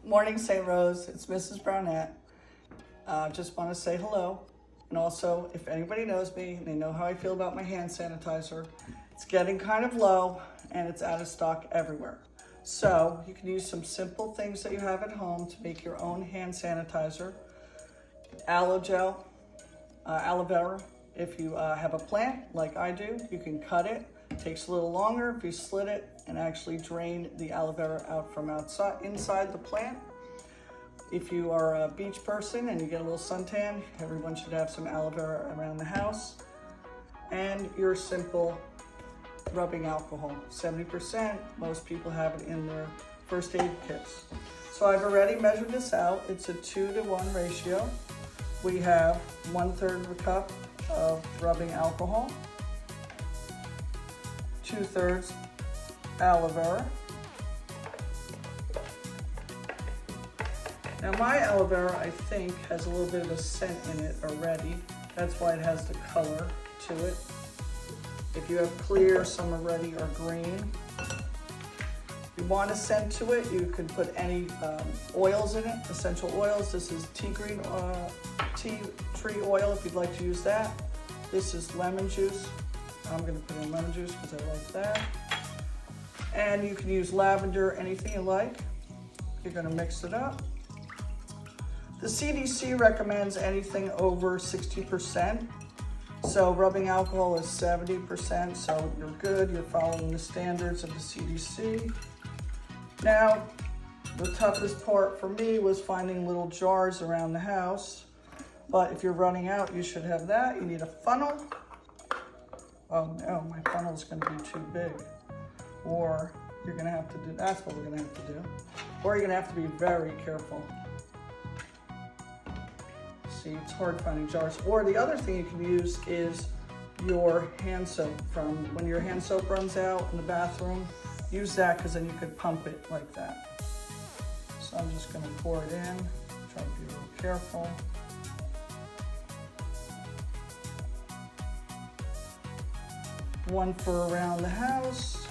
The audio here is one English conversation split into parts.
Morning, St. Rose. It's Mrs. Brownett. Just want to say hello. And also, if anybody knows me and they know how I feel about my hand sanitizer, it's getting kind of low and it's out of stock everywhere. So you can use some simple things that you have at home to make your own hand sanitizer. Aloe gel, aloe vera. If you have a plant like I do, you can cut it. It takes a little longer if you slit it and actually drain the aloe vera out from inside the plant. If you are a beach person and you get a little suntan, everyone should have some aloe vera around the house. And your simple rubbing alcohol, 70%. Most people have it in their first aid kits. So I've already measured this out. It's a 2-to-1 ratio. We have 1/3 of a cup of rubbing alcohol, 2/3 aloe vera. Now my aloe vera, I think, has a little bit of a scent in it already. That's why it has the color to it. If you have clear, some are ready, or green. If you want a scent to it, you can put any oils in it, essential oils. This is tea tree oil if you'd like to use that. This is lemon juice. I'm gonna put in lemon juice because I like that. And you can use lavender, anything you like. You're gonna mix it up. The CDC recommends anything over 60%. So rubbing alcohol is 70%, so you're good. You're following the standards of the CDC. Now, the toughest part for me was finding little jars around the house. But if you're running out, you should have that. You need a funnel. Oh no, my funnel's gonna be too big. Or you're gonna have to do, that's what we're gonna have to do. Or you're gonna have to be very careful. See, it's hard finding jars. Or the other thing you can use is your hand soap. From when your hand soap runs out in the bathroom, use that because then you could pump it like that. So I'm just gonna pour it in, try to be a little careful. One for around the house.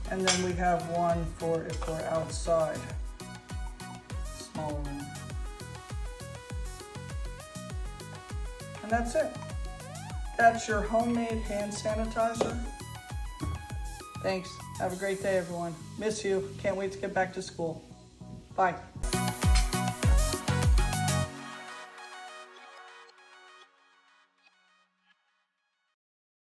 And then we have one for if we're outside, smaller one. And that's it. That's your homemade hand sanitizer. Thanks. Have a great day, everyone. Miss you. Can't wait to get back to school. Bye.